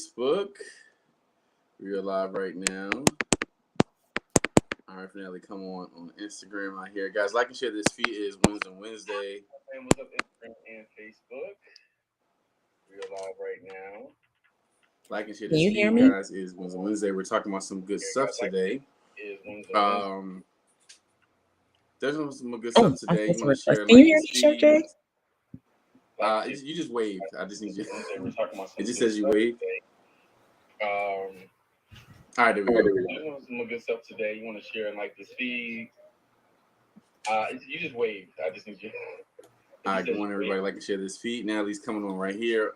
Facebook. We are live right now. All right, Natalie, come on Instagram out here. Guys, like and share this feed. It is Wednesday. And what's up, Instagram and Facebook? We are live right now. Like and share Can this you hear feed, me? guys. It is Wednesday. We're talking about some good stuff today. There's some good stuff today. You want to share? Can you hear me, Chef J? You just waved. I just need you. It just says you waved. All right, there we go. There's some good stuff today. You want to share and like this feed? You just waved. I just need you. All right, good morning, everybody. Like and share this feed. Natalie's coming on right here.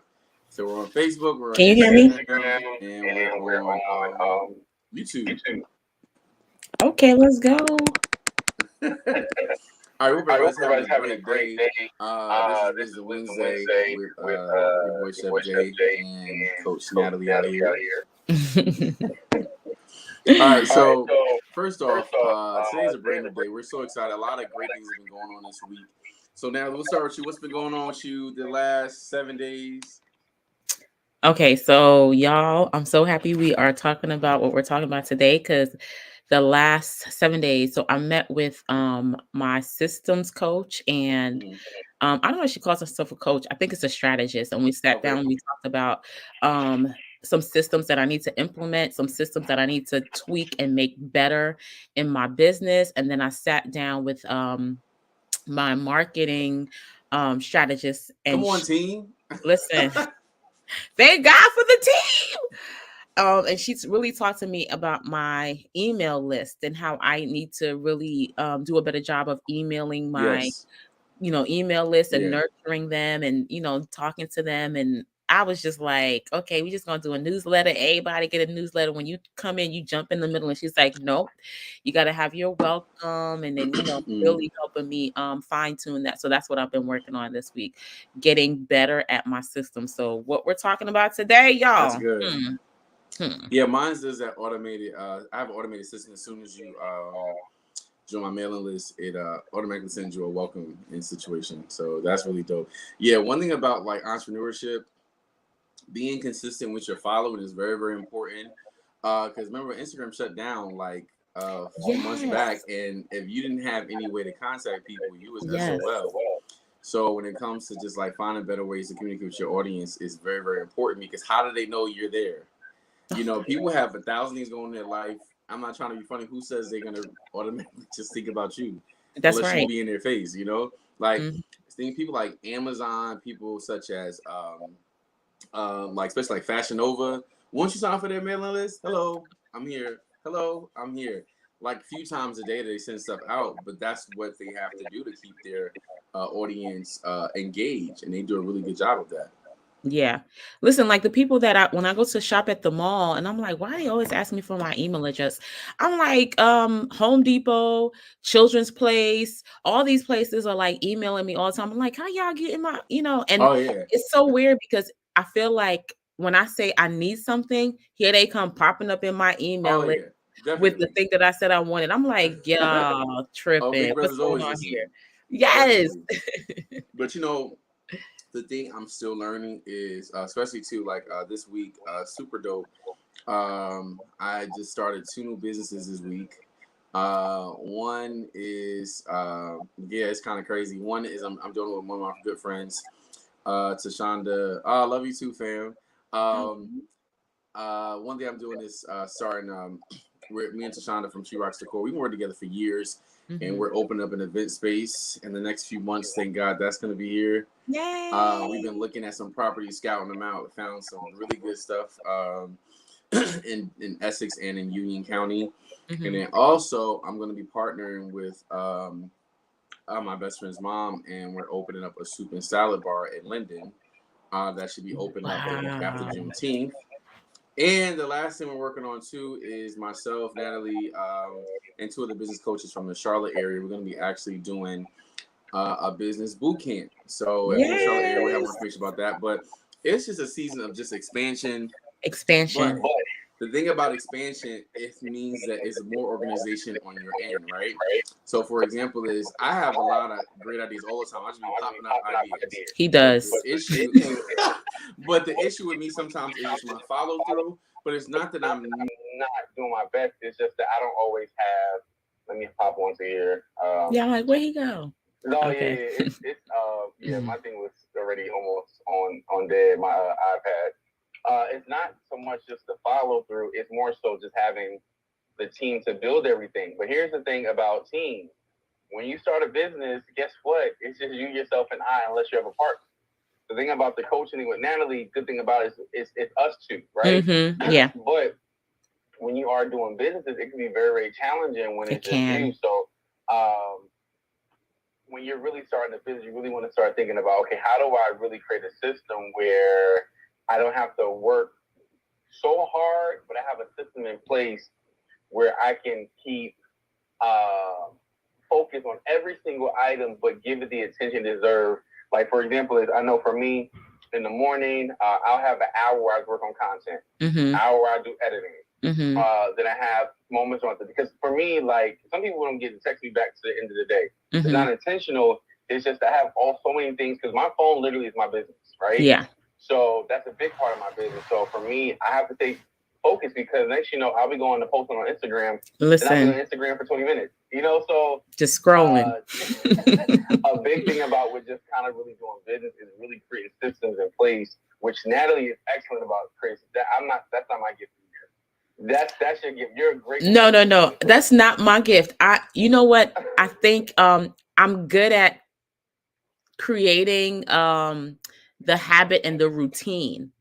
So we're on Facebook. We're on Can you hear me? Instagram, and we're on YouTube. Okay, let's go. All right, hope everybody's having a great day. This is Wednesday with your boy Chef J and Coach Natalie out here. All right, so first off, today's a brand new day. We're so excited. A lot of great things have been going on this week. So now we'll start with you. What's been going on with you the last 7 days? Okay, so y'all, I'm so happy we are talking about what we're talking about today because the last 7 days. So I met with my systems coach and I don't know if she calls herself a coach. I think it's a strategist. And we sat down and we talked about some systems that I need to implement, some systems that I need to tweak and make better in my business. And then I sat down with my marketing strategist. And come on, team. Listen, thank God for the team. And she's really talked to me about my email list and how I need to really do a better job of emailing my, email list and nurturing them and, talking to them. And I was just like, okay, we're just going to do a newsletter. Everybody get a newsletter. When you come in, you jump in the middle. And she's like, nope, you got to have your welcome. And then, really helping me fine tune that. So that's what I've been working on this week, getting better at my system. So what we're talking about today, y'all. That's good. Yeah, mine does that automated. I have an automated system. As soon as you join my mailing list, it automatically sends you a welcome in situation. So that's really dope. Yeah, one thing about like entrepreneurship, being consistent with your following is very, very important. Because remember, Instagram shut down like a few months back, and if you didn't have any way to contact people, you was SOL. So when it comes to just like finding better ways to communicate with your audience, is very, very important because how do they know you're there? People have 1,000 things going in their life. I'm not trying to be funny. Who says they're gonna automatically just think about you? That's unless right. you be in their face, Like people like Amazon, people such as like especially like Fashion Nova. Once you sign up for their mailing list, hello, I'm here. Hello, I'm here. Like a few times a day they send stuff out, but that's what they have to do to keep their audience engaged, and they do a really good job of that. Yeah. Listen, like the people that when I go to shop at the mall and I'm like, why are they always asking me for my email address? I'm like, Home Depot, Children's Place, all these places are like emailing me all the time. I'm like, how y'all getting my, and it's so weird because I feel like when I say I need something, here they come popping up in my email list with the thing that I said I wanted. I'm like, y'all tripping. What's going on here? Yes. But the thing I'm still learning is, especially too, like this week, super dope. I just started 2 new businesses this week. One is, it's kind of crazy. One is I'm doing it with one of my good friends, Tashonda. I love you too, fam. One thing I'm doing is starting. Me and Tashonda from She Rocks Decor. We've been working together for years. And we're opening up an event space in the next few months. Thank God that's going to be here. Yay! We've been looking at some properties, scouting them out. Found some really good stuff in Essex and in Union County. And then also, I'm going to be partnering with my best friend's mom, and we're opening up a soup and salad bar at Linden. That should be open up after Juneteenth. And the last thing we're working on too is myself, Natalie, and 2 other business coaches from the Charlotte area. We're going to be actually doing a business boot camp. So in the Charlotte area, we have more information about that. But it's just a season of just expansion. But the thing about expansion, it means that it's more organization on your end, right? So, for example, is I have a lot of great ideas all the time. I just be popping out ideas. He does. But the issue with me sometimes is just my follow through. But it's not that I'm not doing my best. It's just that I don't always have. Let me pop onto here. Yeah, I'm like, where he go? No, okay. Yeah. My thing was already almost on dead. My iPad. It's not so much just the follow through. It's more so just having the team to build everything. But here's the thing about teams. When you start a business, guess what? It's just you, yourself, and I, unless you have a partner. The thing about the coaching with Natalie, good thing about it is it's us two, right? Mm-hmm. Yeah. But when you are doing businesses, it can be very, very challenging when it's just you. So when you're really starting a business, you really want to start thinking about, okay, how do I really create a system where I don't have to work so hard, but I have a system in place where I can keep focus on every single item, but give it the attention it deserves. Like, for example, I know for me, in the morning, I'll have an hour where I work on content, mm-hmm. hour where I do editing. Mm-hmm. Then I have moments on it. Because for me, like, some people don't get to text me back to the end of the day. Mm-hmm. It's not intentional. It's just I have so many things because my phone literally is my business, right? Yeah. So that's a big part of my business. So for me, I have to stay focused because next, I'll be going to posting on Instagram. Listen. And I'll be on Instagram for 20 minutes, so. Just scrolling. A big thing about with just kind of really doing business is really creating systems in place, which Natalie is excellent about creating. That's not my gift. That's your gift. You're a great. No. That's not my gift. You know what? I think I'm good at creating the habit and the routine.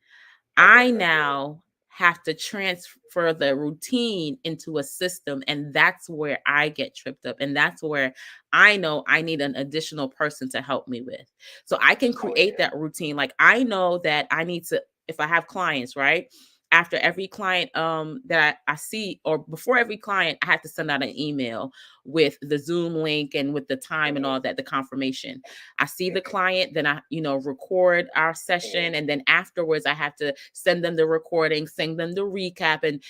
I now have to transfer the routine into a system, and that's where I get tripped up, and that's where I know I need an additional person to help me with. So I can create that routine. Like, I know that I need to, if I have clients, right? After every client that I see, or before every client, I have to send out an email with the Zoom link and with the time and all that, the confirmation. I see the client, then I, record our session. And then afterwards, I have to send them the recording, send them the recap. And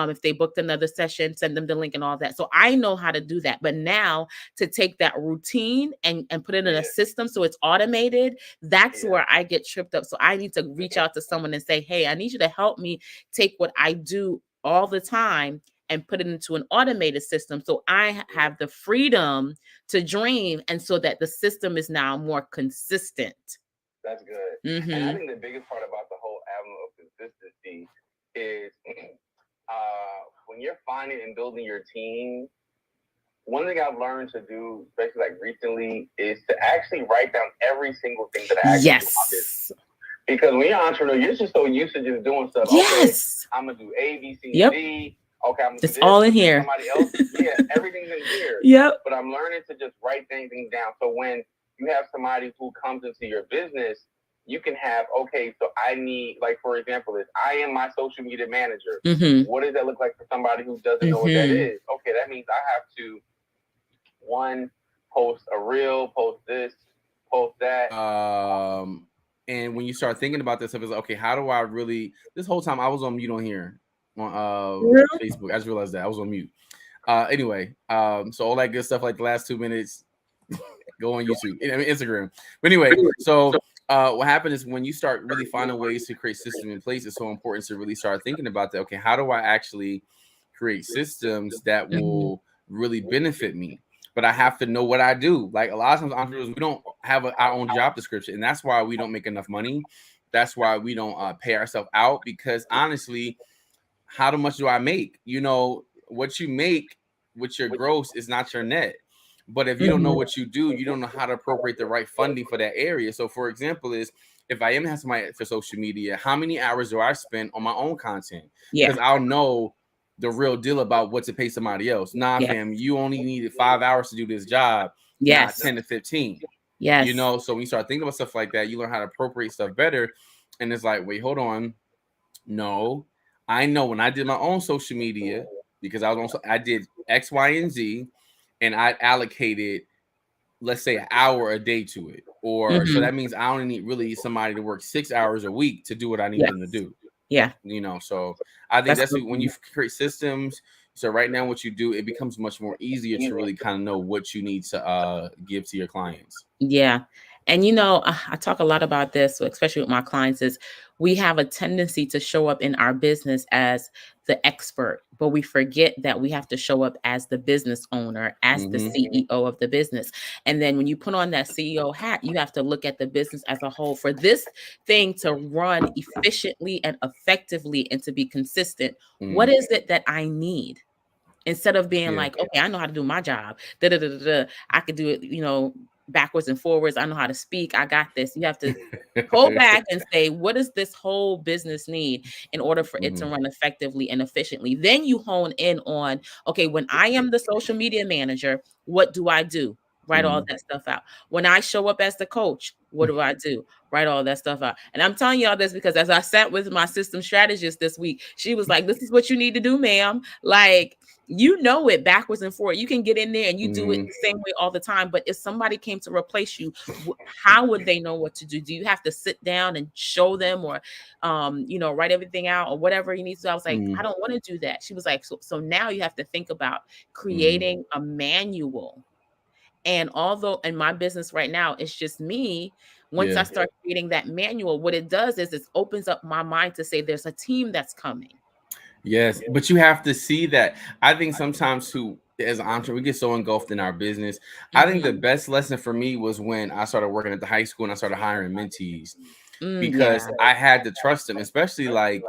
if they booked another session, send them the link and all that. So I know how to do that. But now to take that routine and put it in a system so it's automated, that's where I get tripped up. So I need to reach out to someone and say, hey, I need you to help me take what I do all the time and put it into an automated system so I have the freedom to dream, and so that the system is now more consistent. That's good. Mm-hmm. And I think the biggest part about the whole avenue of consistency is when you're finding and building your team, one thing I've learned to do, especially like recently, is to actually write down every single thing that I actually do in my business. Because when you're an entrepreneur, you're just so used to just doing stuff. Yes. Okay, I'm going to do A, B, C, and D. Okay, I'm going to do this. It's all in here. Somebody else. Yeah, everything's in here. Yep. But I'm learning to just write things down. So when you have somebody who comes into your business, you can have, okay, so I need, like, for example, I am my social media manager. Mm-hmm. What does that look like for somebody who doesn't know what that is? Okay, that means I have to, one, post a reel, post this, post that. And when you start thinking about this stuff, it's like, okay, how do I really? This whole time I was on mute on here on Facebook. I just realized that I was on mute. Anyway, so all that good stuff, like the last 2 minutes, go on YouTube, Instagram. But anyway, so what happened is when you start really finding ways to create system in place, it's so important to really start thinking about that. Okay, how do I actually create systems that will really benefit me? But I have to know what I do. Like a lot of times entrepreneurs, we don't have our own job description. And that's why we don't make enough money. That's why we don't pay ourselves out. Because honestly, how much do I make? What you make with your gross is not your net. But if you don't know what you do, you don't know how to appropriate the right funding for that area. So for example, if I am having somebody for social media, how many hours do I spend on my own content? Because I'll know the real deal about what to pay somebody else. Fam, you only needed 5 hours to do this job, not 10 to 15. Yes. So when you start thinking about stuff like that, you learn how to appropriate stuff better. And it's like, wait, hold on. No, I know when I did my own social media, because I did X, Y, and Z, and I allocated, let's say, an hour a day to it. So that means I only need really somebody to work 6 hours a week to do what I need them to do. Yeah. So I think that's so when you create systems. So right now, what you do, it becomes much more easier to really kind of know what you need to give to your clients. Yeah. And I talk a lot about this, especially with my clients, is we have a tendency to show up in our business as the expert, but we forget that we have to show up as the business owner, as the CEO of the business. And then when you put on that CEO hat, you have to look at the business as a whole. For this thing to run efficiently and effectively and to be consistent, what is it that I need? Instead of being like, okay, I know how to do my job. I could do it, backwards and forwards. I know how to speak. I got this. You have to pull back and say, what does this whole business need in order for it to run effectively and efficiently? Then you hone in on, okay, when I am the social media manager, what do I do? Write all that stuff out. When I show up as the coach, what do I do? Write all that stuff out. And I'm telling y'all this because as I sat with my system strategist this week, she was like, this is what you need to do, ma'am. Like, it backwards and forward. You can get in there and you do it the same way all the time. But if somebody came to replace you, how would they know what to do? Do you have to sit down and show them or, write everything out or whatever you need to do? I was like, I don't want to do that. She was like, so now you have to think about creating a manual. And although in my business right now, it's just me, once I start creating that manual, what it does is it opens up my mind to say there's a team that's coming. Yes, but you have to see that. I think sometimes as an entrepreneur, we get so engulfed in our business. I think the best lesson for me was when I started working at the high school and I started hiring mentees because I had to trust them, especially like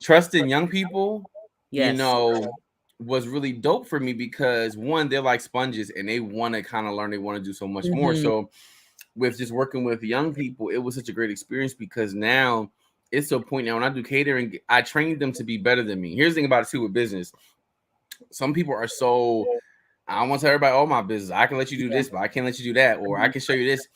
trusting young people, was really dope for me because one, they're like sponges and they want to kind of learn, they want to do so much more. So with just working with young people, it was such a great experience because now it's to a point now when I do catering, I train them to be better than me. Here's the thing about it too with business. Some people are so, I don't want to tell everybody all my business. I can let you do this, but I can't let you do that. Or I can show you this.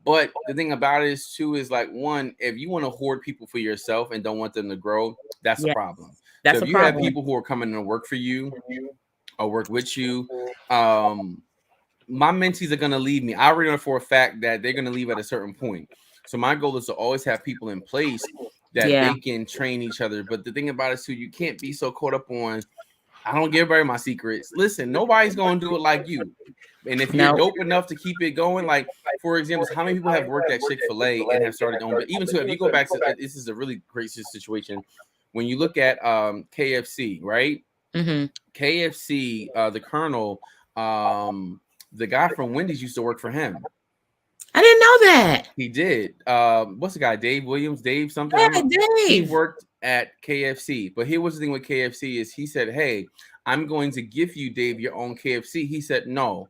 But the thing about it is too, is like one, if you want to hoard people for yourself and don't want them to grow, that's a problem. So if you have people who are coming to work for you or work with you, my mentees are going to leave me. I already know for a fact that they're going to leave at a certain point. So my goal is to always have people in place that they can train each other. But the thing about it too, you can't be so caught up on, I don't give everybody my secrets. Listen, nobody's going to do it like you. And if you're dope enough to keep it going, like for example, how many people have worked at Chick-fil-A and have started on, but even so, if you go back to, this is a really great situation. When you look at KFC, right? KFC, the Colonel, the guy from Wendy's used to work for him. I didn't know that. He did. What's the guy? Dave Williams? Dave something? Yeah, Dave. He worked at KFC. But here was the thing with KFC is he said, hey, I'm going to give you, Dave, your own KFC. He said, no,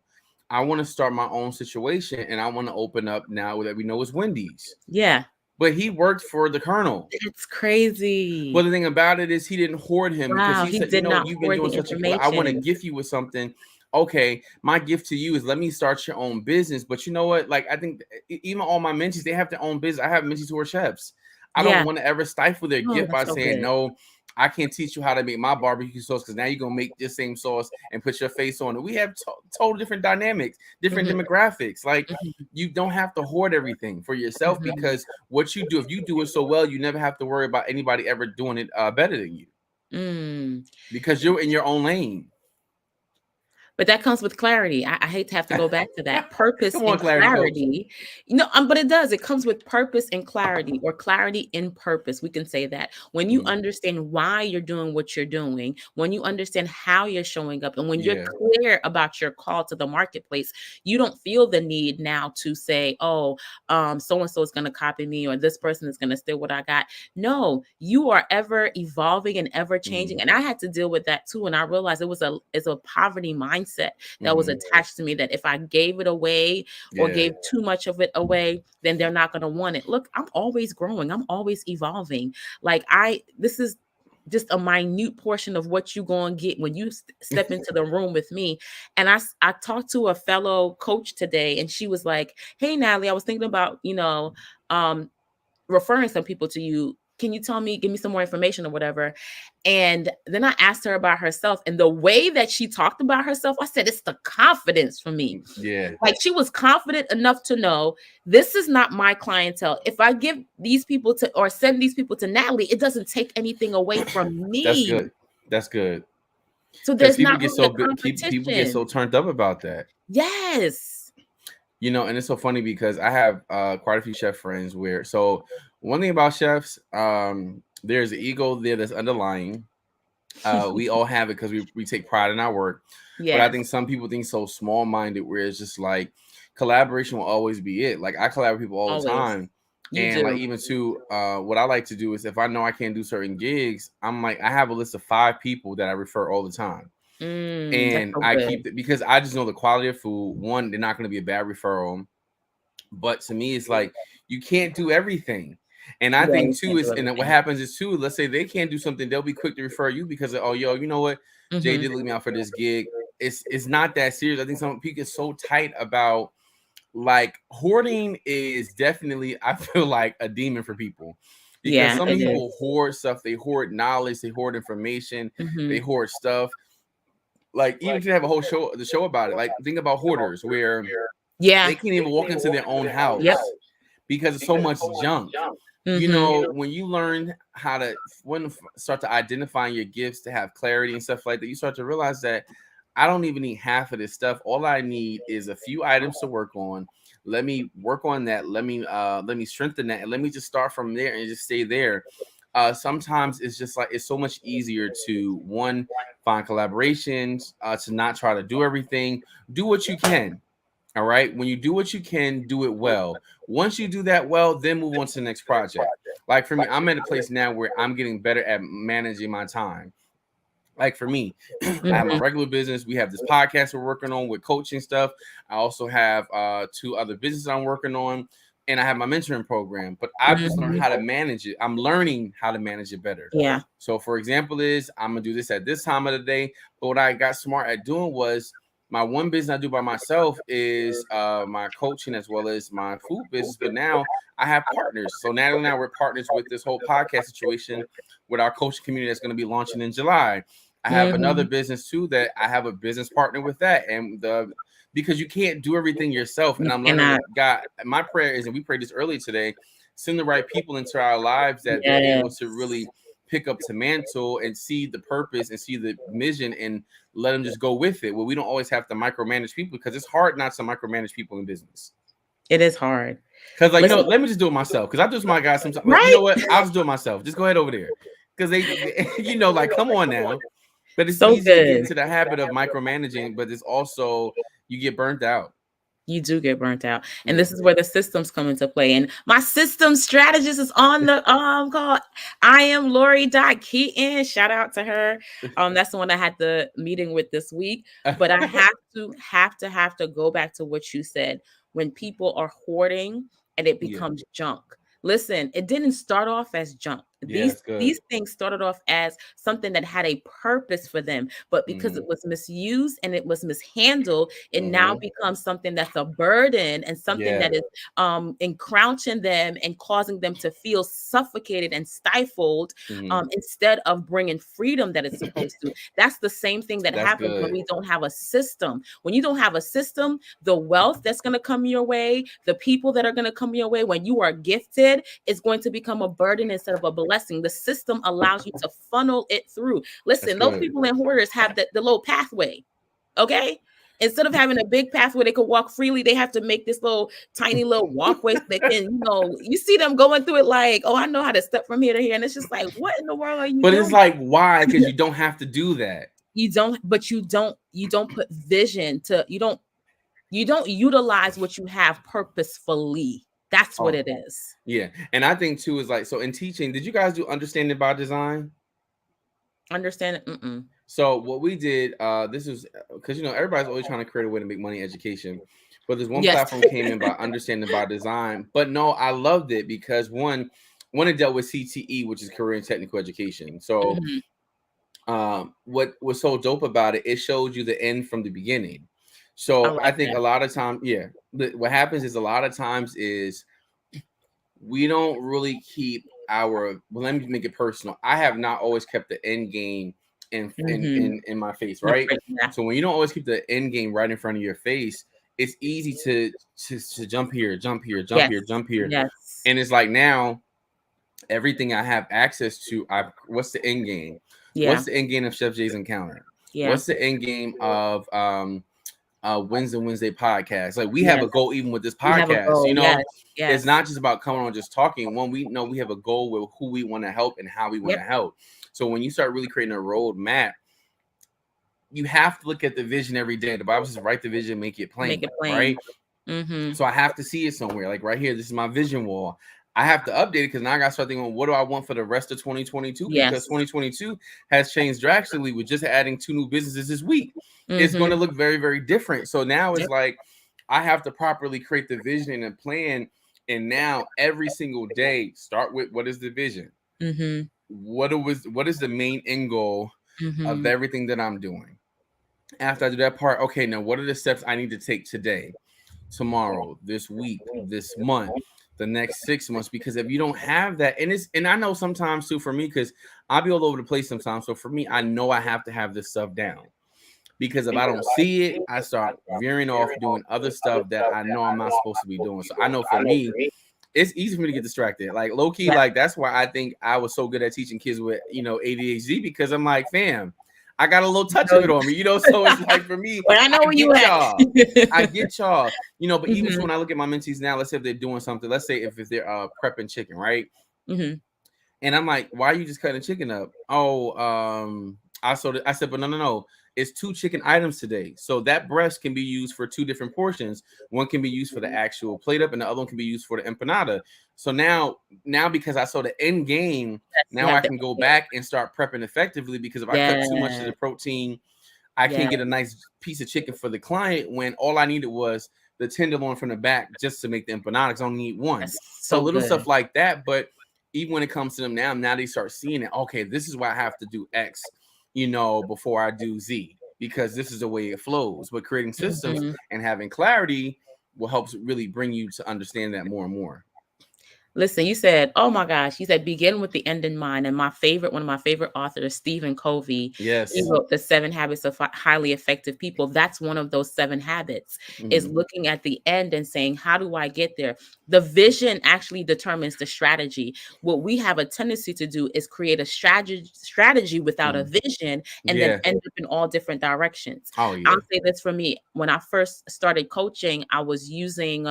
I want to start my own situation and I want to open up now that we know it's Wendy's. Yeah. But he worked for the Colonel. It's crazy. Well, the thing about it is he didn't hoard him because he said, you've been doing such I want to gift you with something. Okay, my gift to you is let me start your own business. But you know what? Like, I think even all my mentees, they have their own business. I have mentees who are chefs. I don't want to ever stifle their gift by saying, no, I can't teach you how to make my barbecue sauce because now you're going to make this same sauce and put your face on it. We have total different dynamics, different demographics. Like, you don't have to hoard everything for yourself because what you do, if you do it so well, you never have to worry about anybody ever doing it better than you because you're in your own lane. But that comes with clarity. I hate to have to go back to that. Purpose and clarity. But it does. It comes with purpose and clarity, or clarity in purpose. We can say that. When you understand why you're doing what you're doing, when you understand how you're showing up, and when you're clear about your call to the marketplace, you don't feel the need now to say, oh, so-and-so is going to copy me, or this person is going to steal what I got. No, you are ever evolving and ever changing. And I had to deal with that too. And I realized it's a poverty mindset that was attached to me, that if I gave it away or gave too much of it away, then they're not going to want it. Look, I'm always growing. I'm always evolving. Like this is just a minute portion of what you're going to get when you step into the room with me. And I talked to a fellow coach today, and she was like, hey, Natalie, I was thinking about, referring some people to you. can you give me some more information or whatever? And then I asked her about herself, and the way that she talked about herself, I said, it's the confidence for me. Yeah. Like, she was confident enough to know this is not my clientele. If I give these people to, or send these people to Natalie, it doesn't take anything away from me. That's good. That's good. So there's not get really so people get so turned up about that. Yes. You know, and it's so funny because I have quite a few chef friends where, so one thing about chefs, there's an ego there that's underlying. We all have it because we take pride in our work. Yes. But I think some people think so small-minded where it's just like collaboration will always be it. Like, I collaborate with people all the time. And like, even too, what I like to do is if I know I can't do certain gigs, I'm like, I have a list of 5 people that I refer all the time. And I keep it because I just know the quality of food. One, they're not going to be a bad referral. But to me, it's like, you can't do everything. And I think too is, and what happens is too, let's say they can't do something, they'll be quick to refer you because of, oh, yo, you know what? Jay did look me out for this gig. It's not that serious. I think some people get so tight about, like, hoarding is definitely, I feel like, a demon for people. Because some people hoard stuff, they hoard knowledge, they hoard information, they hoard stuff. Like, even if you have a whole show about it, like, think about hoarders where they can't even walk into their own house because of so much junk. You know, when you learn how to start to identify your gifts, to have clarity and stuff like that, you start to realize that I don't even need half of this stuff. All I need is a few items to work on. Let me work on that. Let me strengthen that, and let me just start from there and just stay there. Sometimes it's just like, it's so much easier to, one, find collaborations, to not try to do everything. Do what you can. All right. When you do what you can, do it well. Once you do that well, then move on to the next project. Like, for me, I'm at a place now where I'm getting better at managing my time. Like, for me, I have my regular business. We have this podcast we're working on with coaching stuff. I also have 2 other businesses I'm working on, and I have my mentoring program. But I've just learned how to manage it. I'm learning how to manage it better. Yeah. So, for example, I'm gonna do this at this time of the day. But what I got smart at doing was, my one business I do by myself is my coaching as well as my food business. But now I have partners. So Natalie and I, we're partners with this whole podcast situation with our coaching community that's going to be launching in July. I have another business too that I have a business partner with that. And because you can't do everything yourself. And I'm learning with God. My prayer is, and we prayed this earlier today, send the right people into our lives that they're able to really pick up to mantle and see the purpose and see the vision and let them just go with it. Well, we don't always have to micromanage people because it's hard not to micromanage people in business. It is hard. Because, like, let me just do it myself. Because I do this with my guys sometimes. Right? Like, you know what? I'll just do it myself. Just go ahead over there. Because they like, come on now. But it's so easy to get into the habit of micromanaging, but it's also, you get burnt out. You do get burnt out. And this is where the systems come into play. And my systems strategist is on the call. I am Lori Keaton. Shout out to her. That's the one I had the meeting with this week. But I have to go back to what you said. When people are hoarding and it becomes junk. Listen, it didn't start off as junk. These things started off as something that had a purpose for them, but because it was misused and it was mishandled, it now becomes something that's a burden and something that is encroaching them and causing them to feel suffocated and stifled instead of bringing freedom that it's supposed to. That's the same thing that happens when we don't have a system. When you don't have a system, the wealth that's going to come your way, the people that are going to come your way when you are gifted, is going to become a burden instead of a blessing. The system allows you to funnel it through. Listen, those people in hoarders have the little pathway. Okay. Instead of having a big pathway they could walk freely, they have to make this tiny little walkway so they can, you see them going through it like, oh, I know how to step from here to here. And it's just like, what in the world are you doing? It's like, why? Because you don't have to do that. You don't put vision to, you don't utilize what you have purposefully. That's what it is. Yeah. And I think too is like, so in teaching, did you guys do understanding by design? Understanding? So what we did, this is because, everybody's always trying to create a way to make money in education. But there's one platform came in by understanding by design. But no, I loved it because one, it dealt with CTE, which is career and technical education. So what was so dope about it, it showed you the end from the beginning. So I think a lot of times, what happens is a lot of times is we don't really keep let me make it personal. I have not always kept the end game in my face, right? Yeah. So when you don't always keep the end game right in front of your face, it's easy to jump here, jump here, jump here, jump here. Yes. And it's like now everything I have access to, what's the end game? Yeah. What's the end game of Chef Jay's Encounter? Yeah. What's the end game of Wednesday podcast? Like we have a goal even with this podcast, you know. Yes. It's not just about coming on just talking. One, we know we have a goal with who we want to help and how we want to help. So when you start really creating a roadmap, you have to look at the vision every day. The Bible says, write the vision, make it plain. Right? Mm-hmm. So I have to see it somewhere. Like right here, this is my vision wall. I have to update it because now I got to start thinking, what do I want for the rest of 2022? Because 2022 has changed drastically with just adding 2 new businesses this week. It's going to look very, very different. So now it's like I have to properly create the vision and plan. And now every single day, start with what is the vision? What is the main end goal of everything that I'm doing? After I do that part, okay, now what are the steps I need to take today, tomorrow, this week, this month, the next 6 months? Because if you don't have that, and I know sometimes too for me, because I'll be all over the place sometimes. So for me, I know I have to have this stuff down. Because if I don't see it, I start veering off doing other stuff that I know I'm not supposed to be doing. So I know for me, it's easy for me to get distracted. Like low key, like that's why I think I was so good at teaching kids with, ADHD, because I'm like, fam, I got a little touch of it on me, So it's like for me, but I know where you at. I get y'all, but even when I look at my mentees now, let's say if they're doing something, let's say if they're prepping chicken, right? And I'm like, why are you just cutting chicken up? Oh, I said, but no. It's 2 chicken items today. So that breast can be used for 2 different portions. One can be used for the actual plate up and the other one can be used for the empanada. So now because I saw the end game, now I can go back and start prepping effectively, because if I cut too much of the protein, I can't get a nice piece of chicken for the client when all I needed was the tenderloin from the back just to make the empanada, because I only need one. So little stuff like that. But even when it comes to them now they start seeing it. Okay, this is why I have to do X, before I do Z, because this is the way it flows. But creating systems and having clarity will help really bring you to understand that more and more. Listen, you said, oh my gosh, you said begin with the end in mind. And one of my favorite authors, Stephen Covey, he wrote The 7 Habits of Highly Effective People. That's one of those 7 habits, is looking at the end and saying, how do I get there? The vision actually determines the strategy. What we have a tendency to do is create a strategy without a vision and then end up in all different directions. I'll say this for me. When I first started coaching, I was using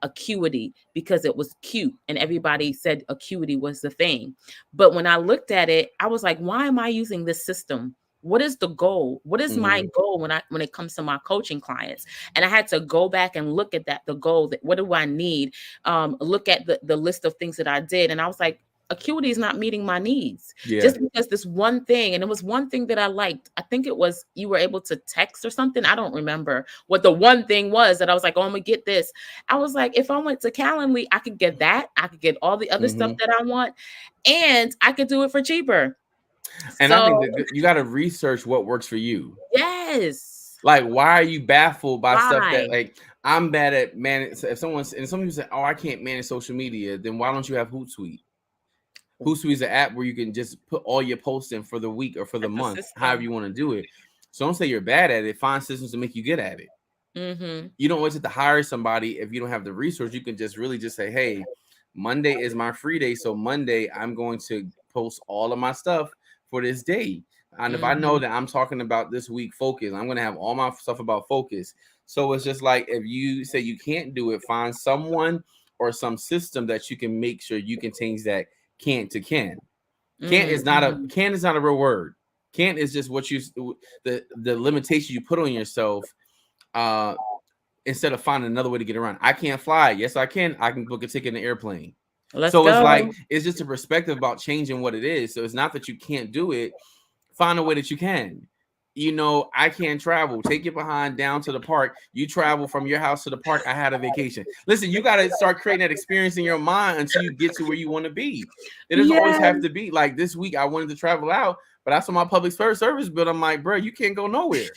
Acuity because it was cute and everybody said Acuity was the thing. But when I looked at it, I was like, why am I using this system? What is the goal? What is my goal when it comes to my coaching clients? And I had to go back and look at the goal. What do I need? Look at the list of things that I did. And I was like, Acuity is not meeting my needs. Just because this one thing, and it was one thing that I liked. I think it was you were able to text or something. I don't remember what the one thing was that I was like, oh, I'm gonna get this. I was like, if I went to Calendly, I could get that. I could get all the other stuff that I want, and I could do it for cheaper. And I think that you got to research what works for you. Yes. Like, why are you baffled by stuff that, like, I'm bad at managing? If some people say, oh, I can't manage social media, then why don't you have Hootsuite? Hootsuite is an app where you can just put all your posts in for the week or for the month, however you want to do it. So don't say you're bad at it. Find systems to make you good at it. You don't always have to hire somebody if you don't have the resource. You can just really just say, hey, Monday is my free day. So Monday, I'm going to post all of my stuff for this day. And if I know that I'm talking about this week focus, I'm going to have all my stuff about focus. So it's just like, if you say you can't do it, find someone or some system that you can make sure you can change that can't to can. Can't is not a real word. Can't is just what the limitation you put on yourself instead of finding another way to get around. I can't fly. Yes, I can. I can book a ticket in the airplane. It's like, it's just a perspective about changing what it is. So it's not that you can't do it. Find a way that you can. I can't travel. Take it behind down to the park. You travel from your house to the park. I had a vacation. Listen, you got to start creating that experience in your mind until you get to where you want to be. It doesn't always have to be like this week. I wanted to travel out, but I saw my public service bill. I'm like, bro, you can't go nowhere.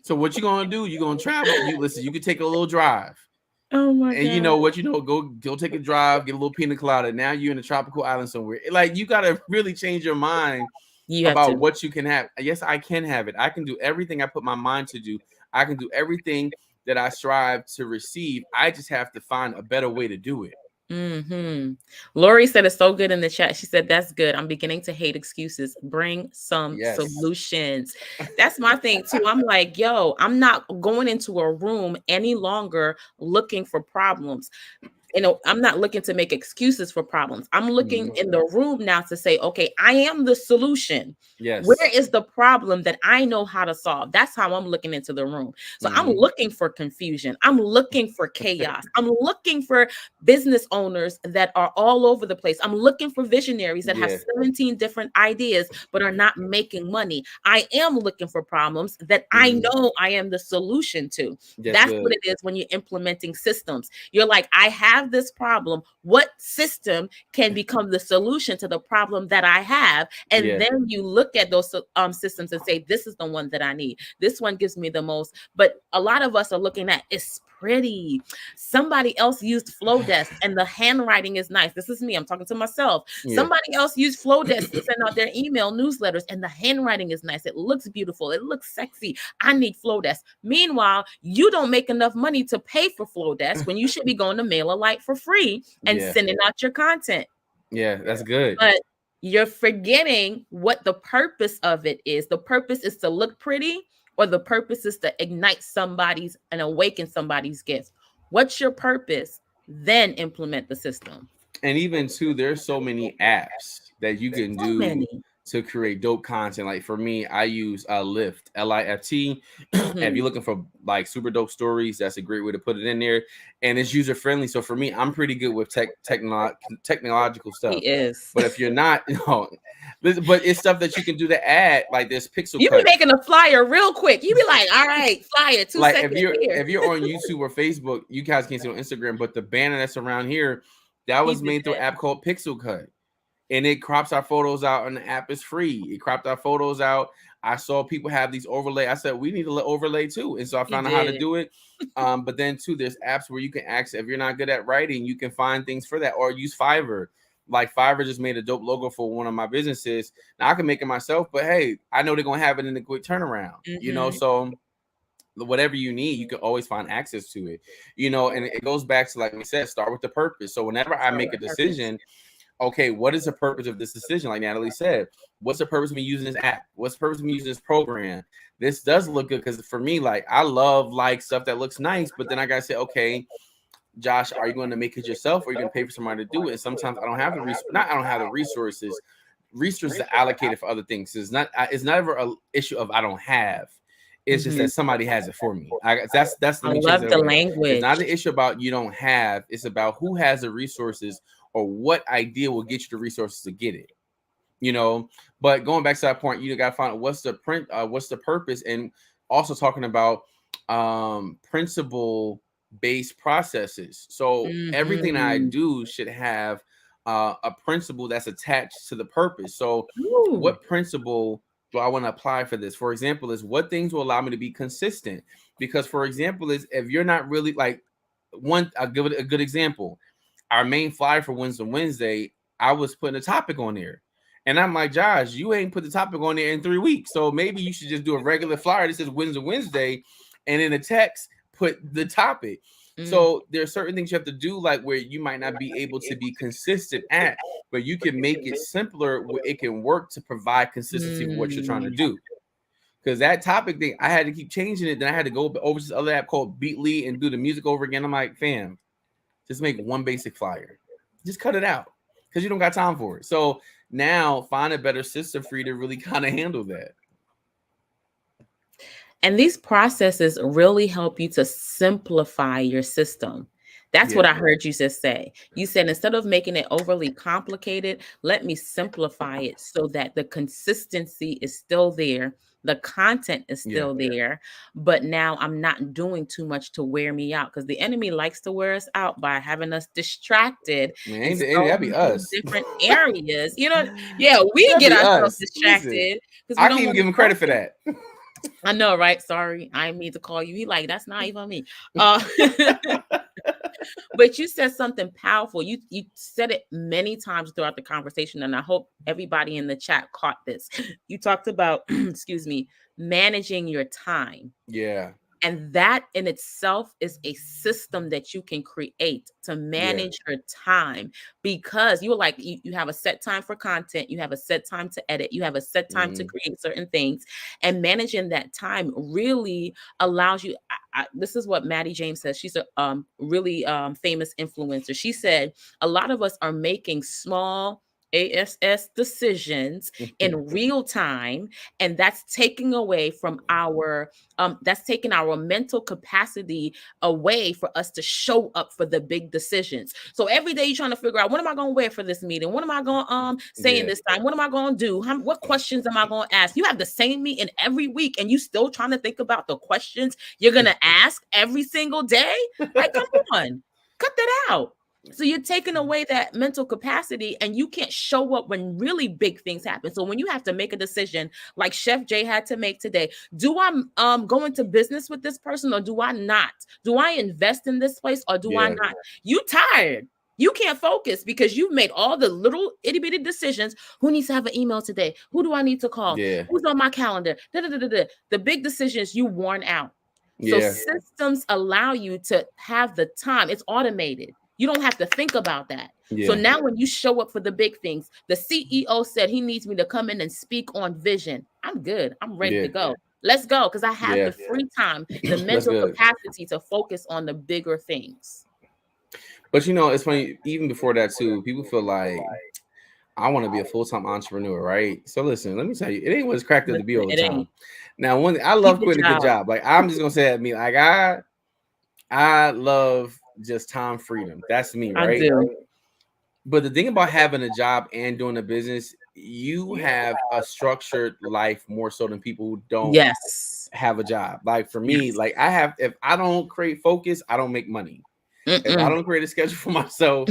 So what you gonna do? You're gonna travel. You can take a little drive. Oh my God. And you know what? Go take a drive, get a little pina colada. Now you're in a tropical island somewhere. Like, you gotta really change your mind about what you can have. Yes, I can have it. I can do everything I put my mind to do. I can do everything that I strive to receive. I just have to find a better way to do it. Lori said it's so good in the chat. She said, that's good. I'm beginning to hate excuses. Bring some solutions. That's my thing too. I'm like, yo, I'm not going into a room any longer looking for problems. I'm not looking to make excuses for problems. I'm looking in the room now to say, okay, I am the solution. Yes. Where is the problem that I know how to solve? That's how I'm looking into the room. So I'm looking for confusion. I'm looking for chaos. I'm looking for business owners that are all over the place. I'm looking for visionaries that have 17 different ideas, but are not making money. I am looking for problems that I know I am the solution to. That's what it is when you're implementing systems. You're like, I have this problem. What system can become the solution to the problem that I have? And then you look at those systems and say, this is the one that I need. This one gives me the most. But a lot of us are looking at, it's pretty. Somebody else used Flowdesk and the handwriting is nice. This is me. I'm talking to myself. Somebody else used Flowdesk to send out their email newsletters and the handwriting is nice. It looks beautiful. It looks sexy. I need Flowdesk. Meanwhile, you don't make enough money to pay for Flowdesk when you should be going to MailerLite for free and sending out your content. Yeah, that's good. But you're forgetting what the purpose of it is. The purpose is to look pretty, or the purpose is to ignite somebody's and awaken somebody's gift. What's your purpose? Then implement the system. And even too, there's so many apps that you can do to create dope content. Like for me, I use Lift, L-I-F-T. If you're looking for like super dope stories, that's a great way to put it in there. And it's user friendly. So for me, I'm pretty good with technological stuff. He is. But if you're not, but it's stuff that you can do to add, like this pixel. You be making a flyer real quick. You be like, all right, flyer, 2 like seconds. If you're on YouTube or Facebook, you guys can't see on Instagram, but the banner that's around here, that was made through an app called Pixel Cut. And it crops our photos out, and the app is free. It cropped our photos out. I saw people have these overlay. I said, we need to overlay too. And so I found out how to do it. But then too, there's apps where you can access, if you're not good at writing, you can find things for that, or use Fiverr. Like Fiverr just made a dope logo for one of my businesses. Now I can make it myself, but hey, I know they're going to have it in a quick turnaround, so whatever you need, you can always find access to it, and it goes back to, like we said, start with the purpose. So whenever I make a decision, okay, what is the purpose of this decision? Like Natalie said, what's the purpose of me using this app? What's the purpose of me using this program? This does look good, because for me, like, I love like stuff that looks nice, but then I gotta say, okay, Josh, are you going to make it yourself, or are you going to pay for somebody to do it? And sometimes I don't have the resources. Resources are allocated for other things. It's not ever an issue of I don't have. It's just that somebody has it for me. That's the I love the language. It's not an issue about you don't have. It's about who has the resources, or what idea will get you the resources to get it. But going back to that point, you got to find out what's the purpose, and also talking about principle-based processes. So everything I do should have a principle that's attached to the purpose. So what principle do I want to apply for this? For example, is what things will allow me to be consistent? Because, for example, is if you're not really like I'll give it a good example. Our main flyer for Wednesday, I was putting a topic on there. And I'm like, Josh, you ain't put the topic on there in 3 weeks. So maybe you should just do a regular flyer that says Wednesday, and in the text, put the topic. So there are certain things you have to do, like where you might not be able to be consistent at, but you can make it simpler where it can work to provide consistency for what you're trying to do. Because that topic thing, I had to keep changing it. Then I had to go over to this other app called Beatly and do the music over again. I'm like, fam, just make one basic flyer. Just cut it out, because you don't got time for it. So now find a better system for you to really kind of handle that. And these processes really help you to simplify your system. That's what I heard you just say. You said, instead of making it overly complicated, let me simplify it so that the consistency is still there. The content is still there, but now I'm not doing too much to wear me out, because the enemy likes to wear us out by having us distracted. Man, that'd be us. Different areas, we get ourselves distracted. I can't even give him credit for that. I know, right? Sorry, I didn't mean to call you. He like, that's not even me. But you said something powerful. You said it many times throughout the conversation, and I hope everybody in the chat caught this. You talked about, excuse me, managing your time. Yeah. And that in itself is a system that you can create to manage your time, because you were like, you have a set time for content, you have a set time to edit, you have a set time to create certain things, and managing that time really allows you. This is what Maddie James says. She's a really famous influencer. She said a lot of us are making small ASS decisions in real time, and that's taking away from our that's taking our mental capacity away for us to show up for the big decisions. So every day you're trying to figure out, what am I going to wear for this meeting? What am I going to say in this time? What am I going to do? What questions am I going to ask? You have the same meeting every week, and you still trying to think about the questions you're going to ask every single day? Like, come on, cut that out. So you're taking away that mental capacity, and you can't show up when really big things happen. So when you have to make a decision like Chef Jay had to make today, do I go into business with this person or do I not? Do I invest in this place or do I not? You tired. You can't focus because you've made all the little itty bitty decisions. Who needs to have an email today? Who do I need to call? Who's on my calendar? The big decisions, you worn out. So systems allow you to have the time. It's automated. You don't have to think about that. So now when you show up for the big things, the CEO said he needs me to come in and speak on vision. I'm good. I'm ready to go. Let's go, because I have the free time, the mental capacity to focus on the bigger things. But it's funny, even before that too, people feel like, I want to be a full-time entrepreneur, right? So listen, let me tell you, it ain't what's cracked up to be all the time. Now, one I love quitting a good job. Like, I'm just gonna say that, me, like, I love just time freedom. That's me, right? I do. But the thing about having a job and doing a business, you have a structured life more so than people who don't have a job. Like for me, like if I don't create focus, I don't make money. If I don't create a schedule for myself,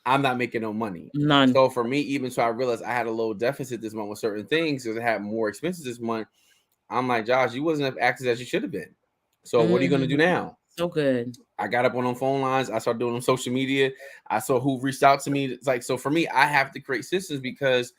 I'm not making no money. None. So for me, even so I realized I had a low deficit this month with certain things because I had more expenses this month. I'm like, Josh, you wasn't as active as you should have been. So what are you going to do now? So good. I got up on them phone lines. I started doing on social media. I saw who reached out to me. It's like, so for me, I have to create systems because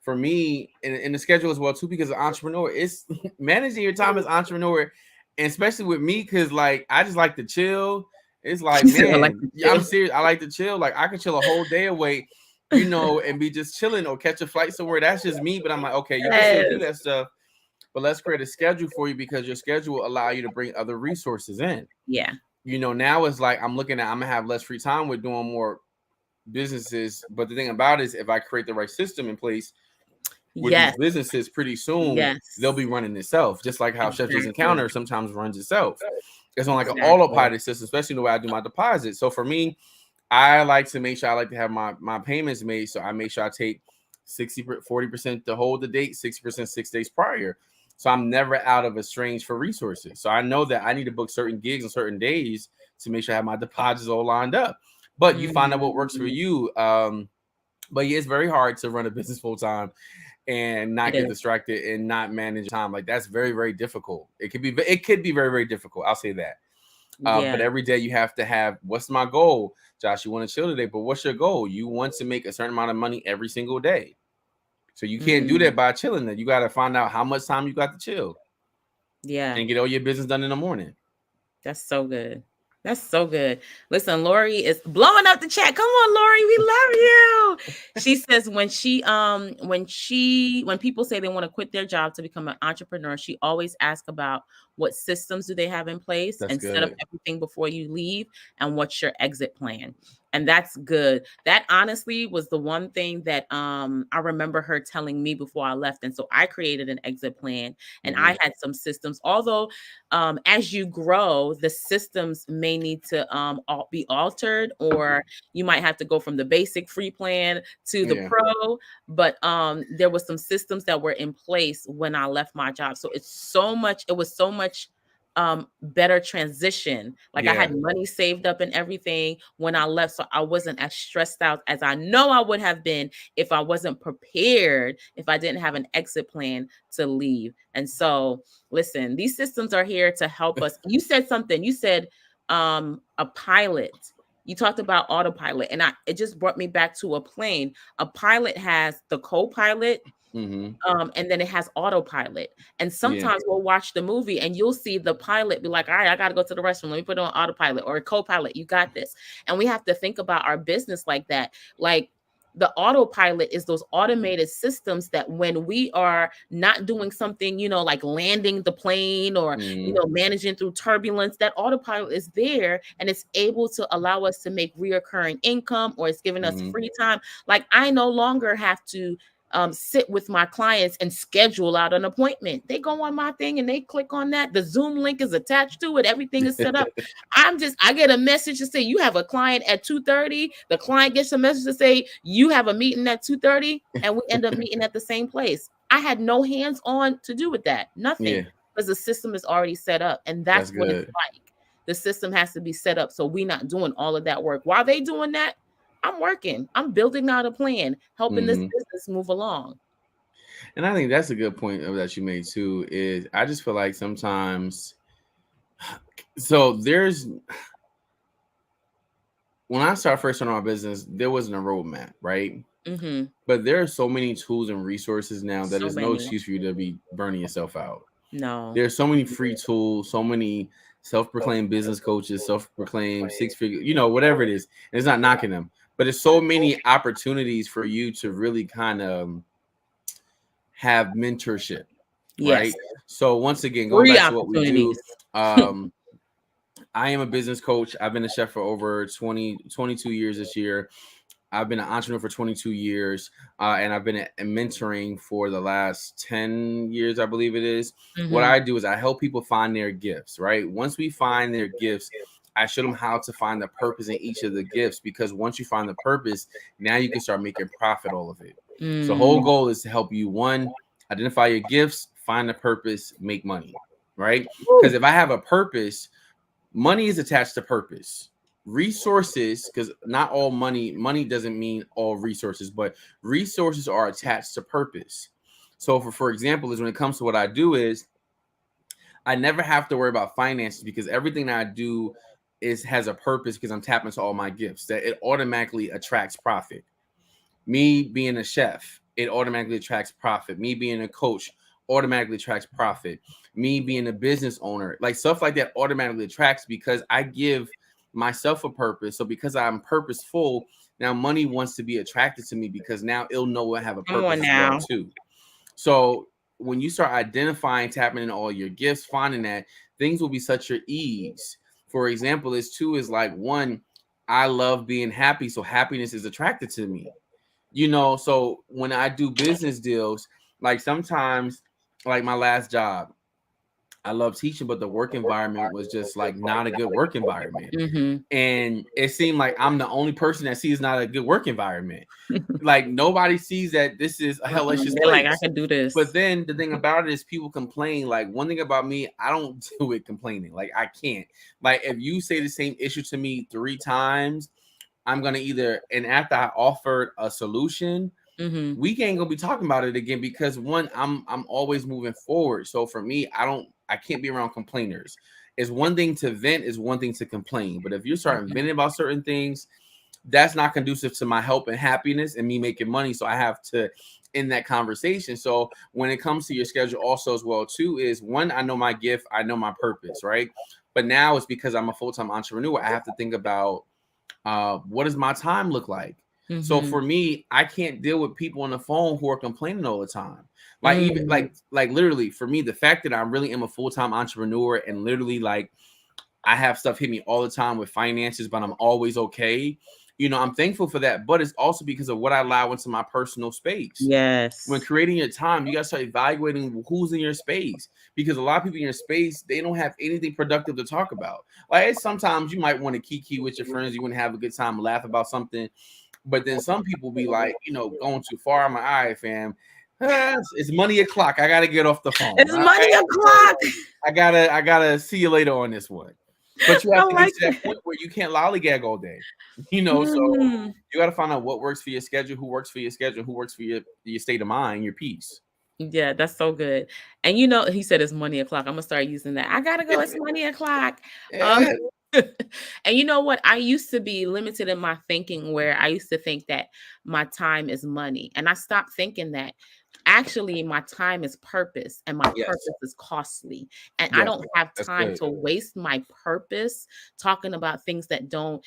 for me, in the schedule as well too, because an entrepreneur, it's managing your time as entrepreneur, and especially with me, because like I just like to chill. It's like, man, I'm serious. I like to chill. Like I could chill a whole day away, and be just chilling or catch a flight somewhere. That's just me. But I'm like, okay, you can still do that stuff. But let's create a schedule for you because your schedule will allow you to bring other resources in. Yeah. Now it's like I'm looking at, I'm gonna have less free time with doing more businesses. But the thing about it is, if I create the right system in place with these businesses, pretty soon they'll be running itself, just like how Chef Jay's Encounter sometimes runs itself. It's on like an autopilot system, especially the way I do my deposits. So for me, I like to make sure I like to have my payments made. So I make sure I take 40% to hold the date, 60% 6 days prior. So I'm never out of exchange for resources. So I know that I need to book certain gigs on certain days to make sure I have my deposits all lined up. But you find out what works for you. But yeah, it's very hard to run a business full time and not get distracted and not manage time. Like that's very, very difficult. It could be very, very difficult. I'll say that. But every day you have to have, what's my goal? Josh, you want to chill today, but what's your goal? You want to make a certain amount of money every single day. So you can't do that by chilling. That you got to find out how much time you got to chill. Yeah. And get all your business done in the morning. That's so good. That's so good. Listen, Lori is blowing up the chat. Come on, Lori, we love you. She says when people say they want to quit their job to become an entrepreneur, she always asks about what systems do they have in place set up everything before you leave, and what's your exit plan. And that's good. That honestly was the one thing that I remember her telling me before I left. And so I created an exit plan, and I had some systems. Although as you grow, the systems may need to be altered, or you might have to go from the basic free plan to the pro. But there was some systems that were in place when I left my job. So it was so much better transition. Like I had money saved up and everything when I left, so I wasn't as stressed out as I know I would have been if I wasn't prepared, if I didn't have an exit plan to leave. And so listen, these systems are here to help us. You said something. You said a pilot. You talked about autopilot, and it just brought me back to a plane. A pilot has the co-pilot, and then it has autopilot. And sometimes we'll watch the movie and you'll see the pilot be like, all right, I got to go to the restroom. Let me put it on autopilot, or a co-pilot. You got this. And we have to think about our business like that. Like, the autopilot is those automated systems that when we are not doing something, like landing the plane or, managing through turbulence, that autopilot is there and it's able to allow us to make reoccurring income, or it's giving us free time. Like, I no longer have to sit with my clients and schedule out an appointment. They go on my thing and they click on that. The Zoom link is attached to it. Everything is set up. I get a message to say you have a client at 2:30. The client gets a message to say you have a meeting at 2:30, and we end up meeting at the same place. I had no hands on to do with that. Nothing. Because the system is already set up. And that's what it's like. The system has to be set up so we're not doing all of that work. While they doing that, I'm working. I'm building out a plan, helping this business move along. And I think that's a good point that you made too, is I just feel like sometimes, so when I first started my business, there wasn't a roadmap, right? But there are so many tools and resources now that there's no excuse for you to be burning yourself out. No. There's so many free tools, so many self-proclaimed business coaches, self-proclaimed six-figure, whatever it is. And it's not knocking them. But there's so many opportunities for you to really kind of have mentorship, right? So once again, going back to what we do, I am a business coach. I've been a chef for over 22 years this year. I've been an entrepreneur for 22 years, and I've been mentoring for the last 10 years, I believe it is. What I do is I help people find their gifts, right? Once we find their gifts, I show them how to find the purpose in each of the gifts, because once you find the purpose, now you can start making profit all of it. So the whole goal is to help you, one, identify your gifts, find the purpose, make money, right? Because if I have a purpose, money is attached to purpose. Resources, because not all money doesn't mean all resources, but resources are attached to purpose. So for example, is when it comes to what I do is I never have to worry about finances, because everything that I do has a purpose, because I'm tapping into all my gifts, that it automatically attracts profit. Me being a chef, it automatically attracts profit. Me being a coach automatically attracts profit. Me being a business owner, like stuff like that automatically attracts, because I give myself a purpose. So because I'm purposeful, now money wants to be attracted to me, because now it'll know I have a purpose as well too. So when you start identifying, tapping in all your gifts, finding that, things will be such your ease. For example, is like, one, I love being happy, so happiness is attracted to me. So when I do business deals, like sometimes, like my last job, I love teaching, but the work environment was just like not a good work environment. And it seemed like I'm the only person that sees not a good work environment. Like nobody sees that this is a hellacious place. Like, I can do this. But then the thing about it is people complain. Like, one thing about me, I don't do it complaining. Like, I can't. Like, if you say the same issue to me 3 times, I'm gonna and after I offered a solution, we ain't gonna be talking about it again, because one, I'm always moving forward. So for me, I can't be around complainers. It's one thing to vent, is one thing to complain. But if you start venting about certain things, that's not conducive to my health and happiness and me making money. So I have to end that conversation. So when it comes to your schedule also as well too, is one, I know my gift, I know my purpose, right? But now it's because I'm a full-time entrepreneur, I have to think about what does my time look like? So for me, I can't deal with people on the phone who are complaining all the time. Like even like literally for me, the fact that I really am a full-time entrepreneur and literally like I have stuff hit me all the time with finances, but I'm always okay. I'm thankful for that, but it's also because of what I allow into my personal space. Yes. When creating your time, you got to start evaluating who's in your space, because a lot of people in your space, they don't have anything productive to talk about. Like sometimes you might want to kiki with your friends, you want to have a good time, laugh about something, but then some people be like, going too far. I'm like, all right, fam. It's money o'clock. I gotta get off the phone. It's money o'clock. I gotta see you later on this one. But you have to get to that point where you can't lollygag all day. So you got to find out what works for your schedule, who works for your schedule, who works for your state of mind, your peace. Yeah, that's so good. And he said it's money o'clock. I'm gonna start using that. I gotta go. It's money o'clock. And you know what? I used to be limited in my thinking, where I used to think that my time is money. And I stopped thinking that actually my time is purpose, and my purpose is costly. And I don't have time to waste my purpose talking about things that don't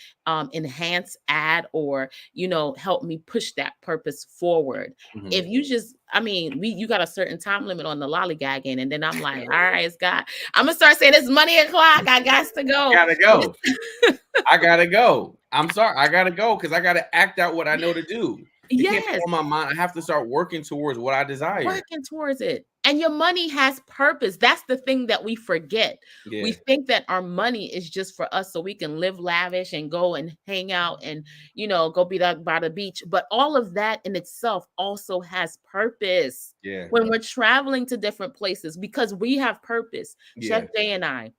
enhance, add, or, help me push that purpose forward. If you just, you got a certain time limit on the lollygagging, and then I'm like, all right, it's got, I'm gonna start saying it's money o'clock. I got to go. I gotta go. I'm sorry. I gotta go because I gotta act out what I know to do. It can't be on my mind. I have to start working towards what I desire. Working towards it. And your money has purpose. That's the thing that we forget. Yeah. We think that our money is just for us so we can live lavish and go and hang out and, go be by the beach. But all of that in itself also has purpose. Yeah. When we're traveling to different places, because we have purpose. Yeah. Chef Day and I.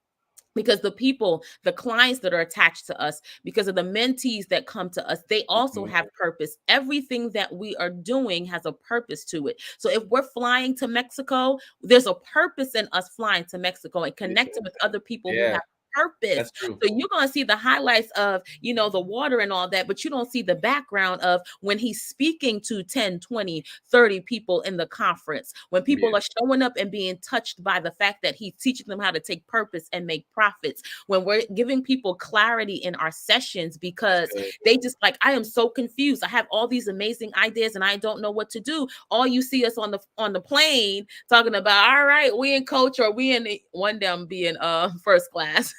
Because the clients that are attached to us, because of the mentees that come to us, they also have purpose. Everything that we are doing has a purpose to it. So if we're flying to Mexico, there's a purpose in us flying to Mexico and connecting with other people who have purpose. So you're going to see the highlights of, the water and all that, but you don't see the background of when he's speaking to 10, 20, 30 people in the conference, when people are showing up and being touched by the fact that he's teaching them how to take purpose and make profits, when we're giving people clarity in our sessions, because they just like, I am so confused. I have all these amazing ideas and I don't know what to do. All you see us on the plane talking about, all right, we in coach, or we in one them being first class.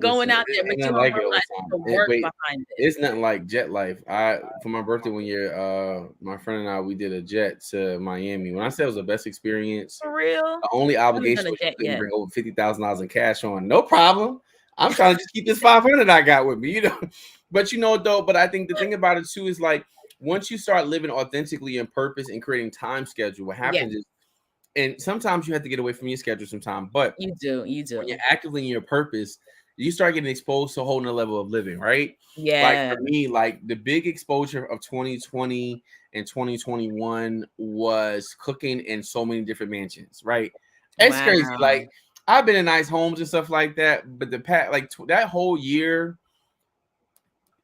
Going out there, but you don't realize the work behind it. It's nothing like jet life. For my birthday one year, my friend and I, we did a jet to Miami. When I said it was the best experience, for real, the only obligation was you couldn't bring over $50,000 in cash on. No problem. I'm trying to just keep this 500 I got with me, But but I think the thing about it too is like once you start living authentically in purpose and creating time schedule, what happens is, and sometimes you have to get away from your schedule sometime, but you do. When you're actively in your purpose, you start getting exposed to a whole nother level of living, right? Yeah. Like for me, like the big exposure of 2020 and 2021 was cooking in so many different mansions, right? It's crazy. Like I've been in nice homes and stuff like that, but that whole year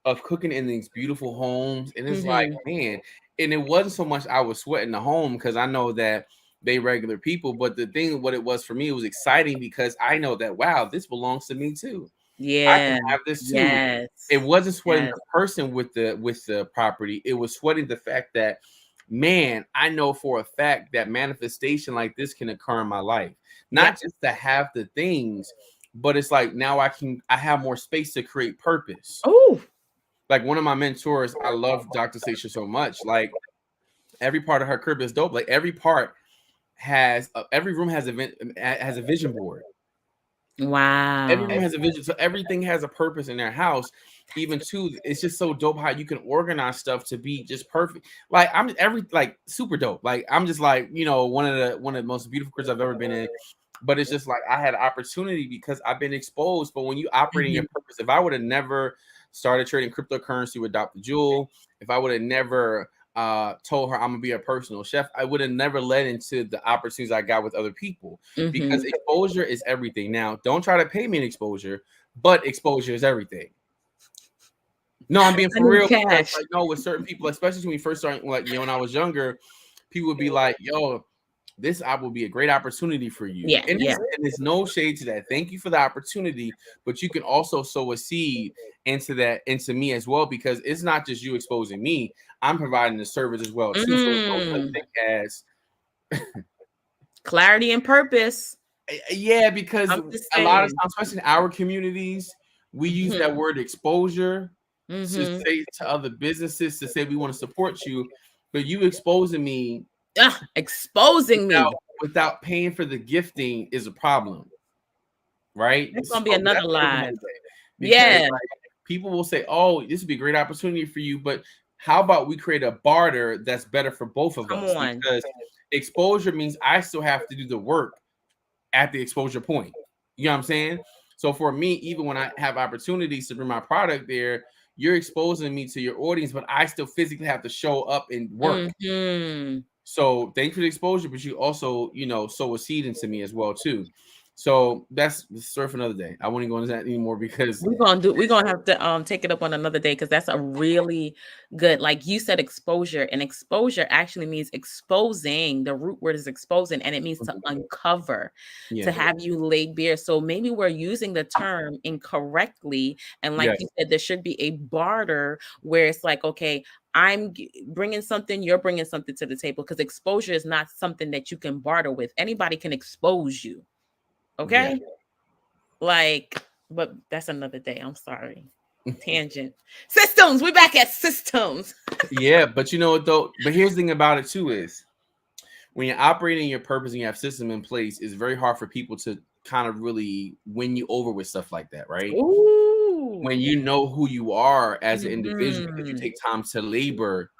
of cooking in these beautiful homes, and it's like, man, and it wasn't so much I was sweating the home because I know that they regular people, but the thing, what it was for me, it was exciting because I know that, wow, this belongs to me too. Yeah, I can have this too. Yes. It wasn't sweating the person with the property. It was sweating the fact that, man, I know for a fact that manifestation like this can occur in my life. Not just to have the things, but it's like now I have more space to create purpose. Oh, like one of my mentors, I love Dr. Sasha so much. Like every part of her crib is dope. Like every part has every room has a vision board. Wow. Every room has a vision, so everything has a purpose in their house. Even too, it's just so dope how you can organize stuff to be just perfect. Like I'm super dope. Like I'm just like one of the most beautiful cribs I've ever been in. But it's just like I had opportunity because I've been exposed. But when you operate in your purpose, if I would have never started trading cryptocurrency with Dr. Jewel, if I would have never told her I'm gonna be a personal chef, I would have never led into the opportunities I got with other people because exposure is everything. Now, don't try to pay me an exposure, but exposure is everything. No, I'm being for real. Because, with certain people, especially when we first started, when I was younger, people would be like, "Yo, this will be a great opportunity for you." Yeah, and there's no shade to that. Thank you for the opportunity, but you can also sow a seed into me as well, because it's not just you exposing me. I'm providing the service as well too. So don't think as clarity and purpose. Yeah, because a lot of times, especially in our communities, we use that word exposure to say to other businesses, to say we want to support you, but you exposing me. Exposing me without paying for the gifting is a problem, right? It's gonna be another lie. People will say, "Oh, this would be a great opportunity for you," but how about we create a barter that's better for both of us? Because exposure means I still have to do the work at the exposure point. You know what I'm saying? So for me, even when I have opportunities to bring my product there, you're exposing me to your audience, but I still physically have to show up and work. So thanks for the exposure, but you also, sow a seed into me as well too. So that's the story for another day. I won't even go into that anymore because we're gonna have to take it up on another day, because that's a really good, like you said, exposure. And exposure actually means exposing. The root word is exposing, and it means to uncover, to have you lay bare. So maybe we're using the term incorrectly. And like you said, there should be a barter where it's like, okay, I'm bringing something, you're bringing something to the table, because exposure is not something that you can barter with. Anybody can expose you. Okay. Like, but that's another day. I'm sorry. Tangent. Systems. We're back at systems. Yeah, but you know what though? But here's the thing about it too is when you're operating your purpose and you have system in place, it's very hard for people to kind of really win you over with stuff like that, right? Ooh. When you know who you are as an individual, because you take time to labor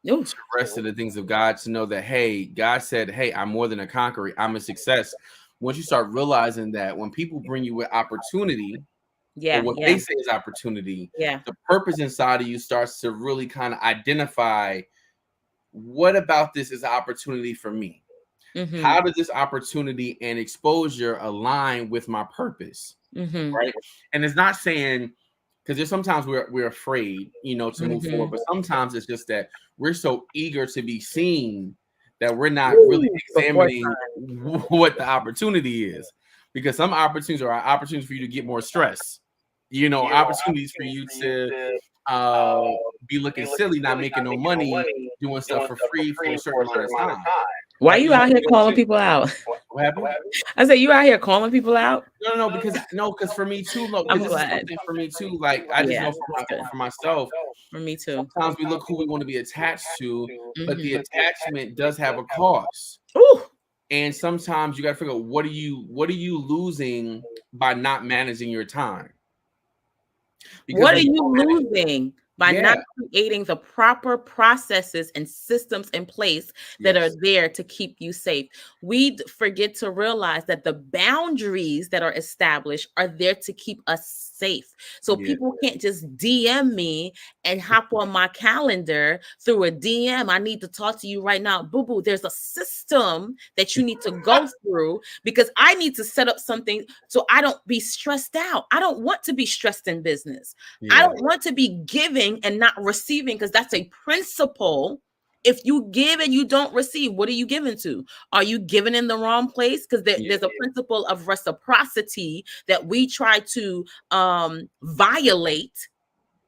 to rest of the things of God, to know that, hey, God said, hey, I'm more than a conqueror, I'm a success. Once you start realizing that when people bring you with opportunity, or what they say is opportunity, the purpose inside of you starts to really kind of identify, what about this is opportunity for me? How does this opportunity and exposure align with my purpose? Right? And it's not saying, because there's sometimes we're afraid, you know, to move forward, but sometimes it's just that we're so eager to be seen that we're not really examining what the opportunity is. Because some opportunities are opportunities for you to get more stress, you know, opportunities for you to be looking silly, not making no money, doing stuff for free for a certain amount of time. Why are you out here calling people out? What happened? I said, you out here calling people out? No, because for me too, look, I'm this glad. is something for me too. Like I just know for myself. For me too. Sometimes we look who we want to be attached to, but the attachment does have a cost. Ooh. And sometimes you got to figure out what are you losing by not managing your time? Because what are you losing by not creating the proper processes and systems in place that are there to keep you safe? We forget to realize that the boundaries that are established are there to keep us safe. So people can't just DM me and hop on my calendar through a DM. I need to talk to you right now. Boo boo, there's a system that you need to go through, because I need to set up something so I don't be stressed out. I don't want to be stressed in business. I don't want to be giving and not receiving, because that's a principle. If you give and you don't receive, what are you giving to? Are you giving in the wrong place? Because there's a principle of reciprocity that we try to violate,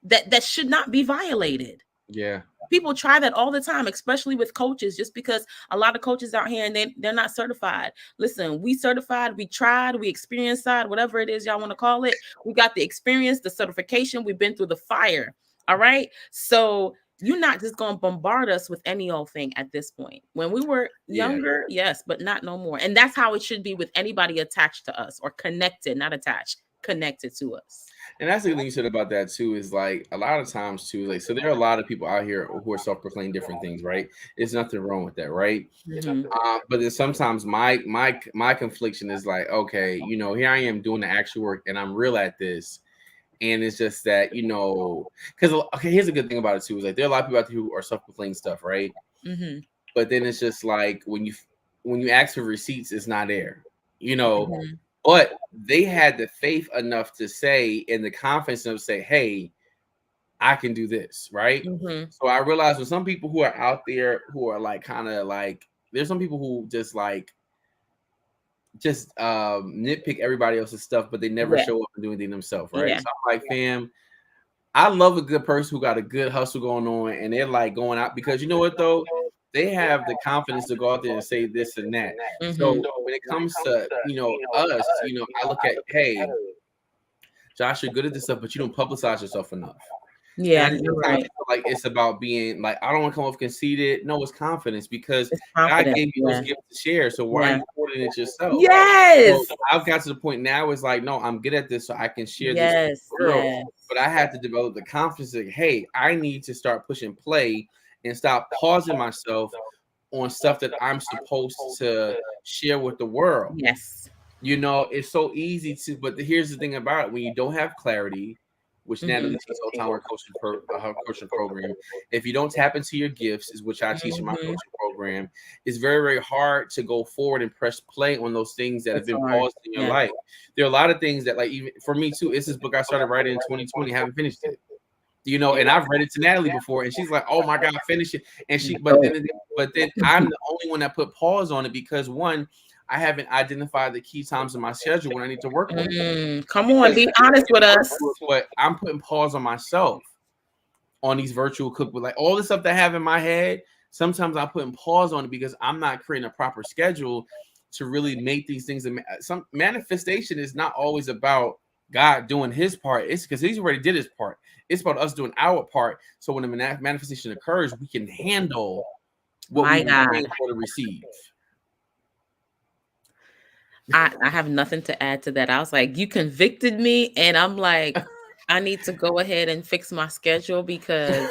that should not be violated. Yeah. People try that all the time, especially with coaches, just because a lot of coaches out here and they're not certified. Listen, we certified, we tried, we experienced side, whatever it is y'all want to call it. We got the experience, the certification, we've been through the fire. All right. So you're not just going to bombard us with any old thing at this point. When we were younger, yes, but not no more. And that's how it should be with anybody attached to us, or connected, not attached, connected to us. And that's the thing you said about that too, is like a lot of times too, like, so there are a lot of people out here who are self-proclaimed different things, right? There's nothing wrong with that, right? But then sometimes my confliction is like, okay, you know, here I am doing the actual work and I'm real at this. And it's just that, you know, because okay, here's a good thing about it too, is like there are a lot of people out there who are self-proclaimed stuff, right? But then it's just like when you ask for receipts, it's not there, you know. But they had the faith enough to say, and the confidence enough to say, hey, I can do this, right? So I realized with some people who are out there who are like kind of like, there's some people who just nitpick everybody else's stuff, but they never show up and do anything themselves, right? So I'm like, fam, I love a good person who got a good hustle going on, and they're like going out, because you know what though? They have the confidence to go out there and say this and that. So when it comes to, you know, us, you know, I look at, hey, Josh, you're good at this stuff, but you don't publicize yourself enough. Yeah, you're right. Like it's about being like, I don't want to come off conceited. No, it's confidence, because God gave you those gifts to share. So why are you holding it yourself? Yes. So I've got to the point now, it's like, no, I'm good at this, so I can share this with the world. But I had to develop the confidence that, hey, I need to start pushing play and stop pausing myself on stuff that I'm supposed to share with the world. Yes. You know, it's so easy to, but here's the thing about it. When you don't have clarity, which Natalie teaches all the time her coaching program. If you don't tap into your gifts, is which I teach in my coaching program, it's very, very hard to go forward and press play on those things that have been paused in your life. There are a lot of things that, like, even for me too, it's this book I started writing in 2020, haven't finished it. And I've read it to Natalie before, and she's like, "Oh my God, finish it!" And but then I'm the only one that put pause on it because one, I haven't identified the key times in my schedule when I need to work on it. Come on, be honest with us. But I'm putting pause on myself on these virtual cookbooks, like all the stuff that I have in my head. Sometimes I'm putting pause on it because I'm not creating a proper schedule to really make these things. Some manifestation is not always about God doing his part. It's because he's already did his part. It's about us doing our part. So when the manifestation occurs, we can handle what we want to receive. I have nothing to add to that. I was like, you convicted me, and I'm like, I need to go ahead and fix my schedule because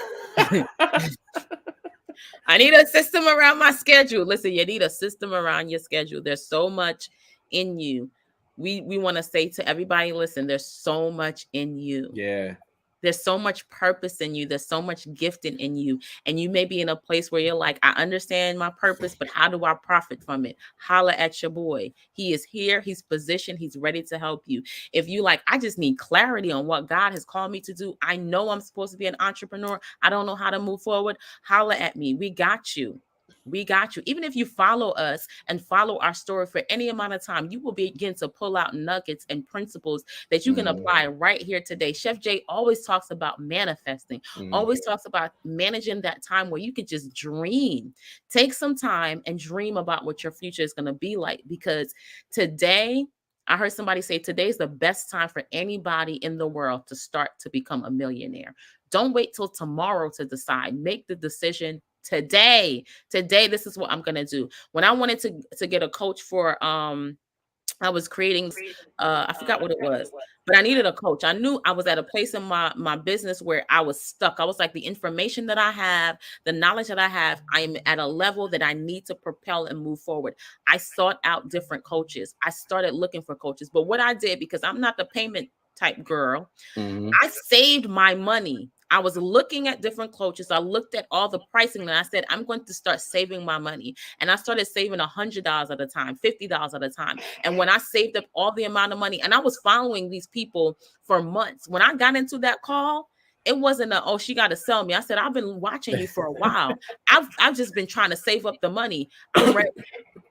I need a system around my schedule. Listen, you need a system around your schedule. There's so much in you. We want to say to everybody, listen, there's so much in you. Yeah. There's so much purpose in you. There's so much gifting in you. And you may be in a place where you're like, I understand my purpose, but how do I profit from it? Holla at your boy. He is here. He's positioned. He's ready to help you. If you like, I just need clarity on what God has called me to do. I know I'm supposed to be an entrepreneur. I don't know how to move forward. Holla at me. We got you. We got you. Even if you follow us and follow our story for any amount of time, you will begin to pull out nuggets and principles that you can apply right here today. Chef Jay always talks about manifesting, always talks about managing that time where you could just dream. Take some time and dream about what your future is going to be like, because today, I heard somebody say today's the best time for anybody in the world to start to become a millionaire. Don't wait till tomorrow to decide. Make the decision today. This is what I'm gonna do. When I wanted to get a coach for I was creating I forgot what it was, but I needed a coach. I knew I was at a place in my business where I was stuck. I was like, the information that I have, the knowledge that I have, I'm at a level that I need to propel and move forward. I sought out different coaches. I started looking for coaches. But what I did, because I'm not the payment type girl, I saved my money. I was looking at different coaches. I looked at all the pricing and I said, I'm going to start saving my money. And I started saving $100 at a time, $50 at a time. And when I saved up all the amount of money, and I was following these people for months, when I got into that call, it wasn't she got to sell me. I said, I've been watching you for a while. I've just been trying to save up the money. I'm ready.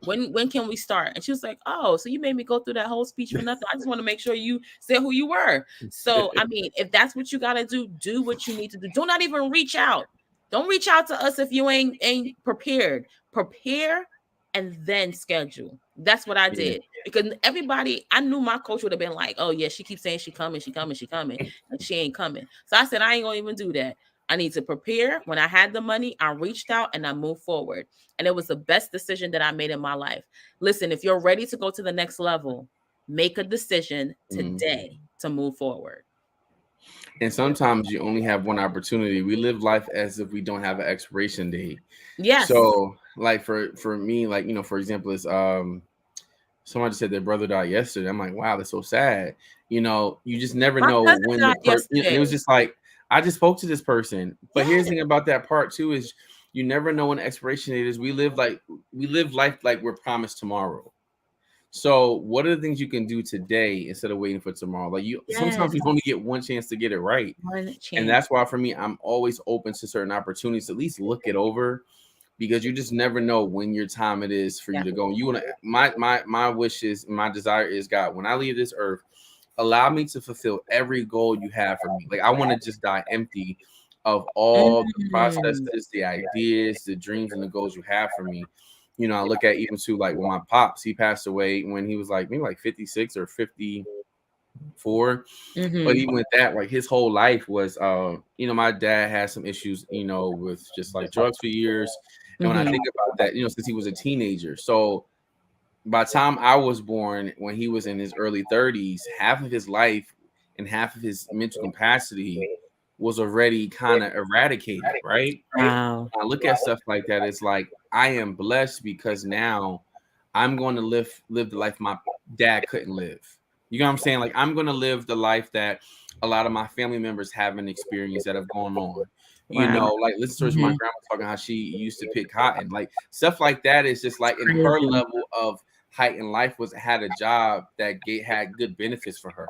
When can we start? And she was like, oh, so you made me go through that whole speech for nothing. I just want to make sure you said who you were. So, I mean, if that's what you got to do what you need to do. Do not even reach out. Don't reach out to us if you ain't prepared. Prepare and then schedule. That's what I did. Because everybody, I knew my coach would have been like, oh yeah, she keeps saying she coming, and she ain't coming. So I said, I ain't gonna even do that. I need to prepare. When I had the money, I reached out and I moved forward. And it was the best decision that I made in my life. Listen, if you're ready to go to the next level, make a decision today to move forward. And sometimes you only have one opportunity. We live life as if we don't have an expiration date. Yes. So like for me, like, for example, it's somebody said their brother died yesterday. I'm like, wow, that's so sad. You just never know when the person, it was just like, I just spoke to this person. But here's the thing about that part too, is you never know when the expiration date is. We live life like we're promised tomorrow. So what are the things you can do today instead of waiting for tomorrow? Like sometimes you only get one chance to get it right. And that's why for me, I'm always open to certain opportunities. At least look it over, because you just never know when your time it is for you to go. You want to, my wish is, my desire is, God, when I leave this earth, allow me to fulfill every goal you have for me. Like, I want to just die empty of all the processes, the ideas, the dreams, and the goals you have for me. I look at even to like when my pops, he passed away when he was like maybe like 56 or 54. But even with that, like his whole life was, my dad had some issues, with just like drugs for years. And when I think about that, since he was a teenager, so by the time I was born, when he was in his early 30s, half of his life and half of his mental capacity was already kind of eradicated, right? Wow. I look at stuff like that, it's like, I am blessed because now I'm going to live the life my dad couldn't live. You know what I'm saying? Like, I'm gonna live the life that a lot of my family members haven't experienced that have gone on. Wow. You know, like listen to my grandma talking how she used to pick cotton, like stuff like that is just like in her level of height in life had a job that had good benefits for her.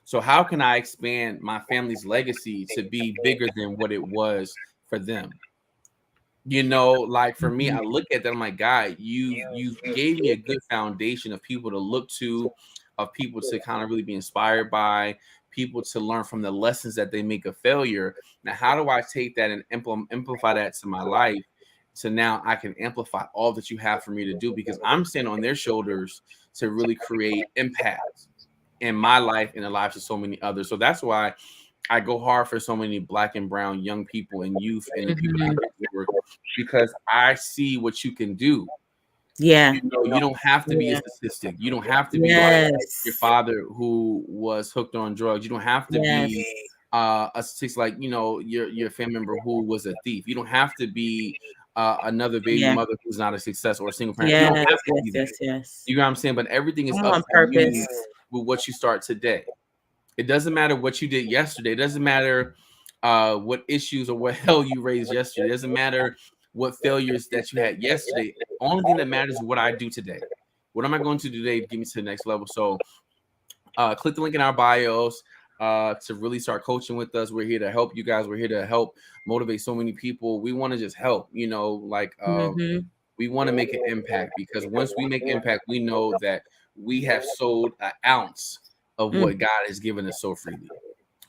So how can I expand my family's legacy to be bigger than what it was for them? You know, like for me, I look at that, I'm like, God, you gave me a good foundation of people to look to, of people to kind of really be inspired by, people to learn from the lessons that they make of failure. Now, how do I take that and amplify that to my life? So now I can amplify all that you have for me to do, because I'm standing on their shoulders to really create impact in my life and the lives of so many others. So that's why I go hard for so many Black and brown young people and youth and the people that work, because I see what you can do. Yeah. You know, you don't have to be a statistic. You don't have to be like your father who was hooked on drugs. You don't have to be a statistic like, you know, your family member who was a thief. You don't have to be another baby mother who's not a success or a single parent. You don't have to be that. You know what I'm saying? But everything is up to you with what you start today. It doesn't matter what you did yesterday. It doesn't matter what issues or what hell you raised yesterday. It doesn't matter what failures that you had yesterday. Only thing that matters is what I do today. What am I going to do today to get me to the next level? So click the link in our bios to really start coaching with us. We're here to help you guys. We're here to help motivate so many people. We want to just help, you know, like we want to make an impact, because once we make impact, we know that we have sold an ounce of what God has given us so freely.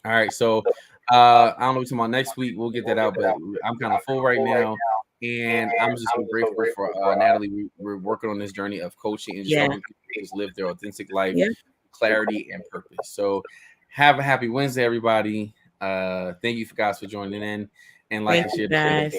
All right, so I don't know what's tomorrow. Next week we'll get that out, but I'm kind of full right now, and I'm just so grateful for Natalie. We're working on this journey of coaching and just helping people just live their authentic life, clarity and purpose. So have a happy Wednesday, everybody. Thank you guys for joining in, and like and share.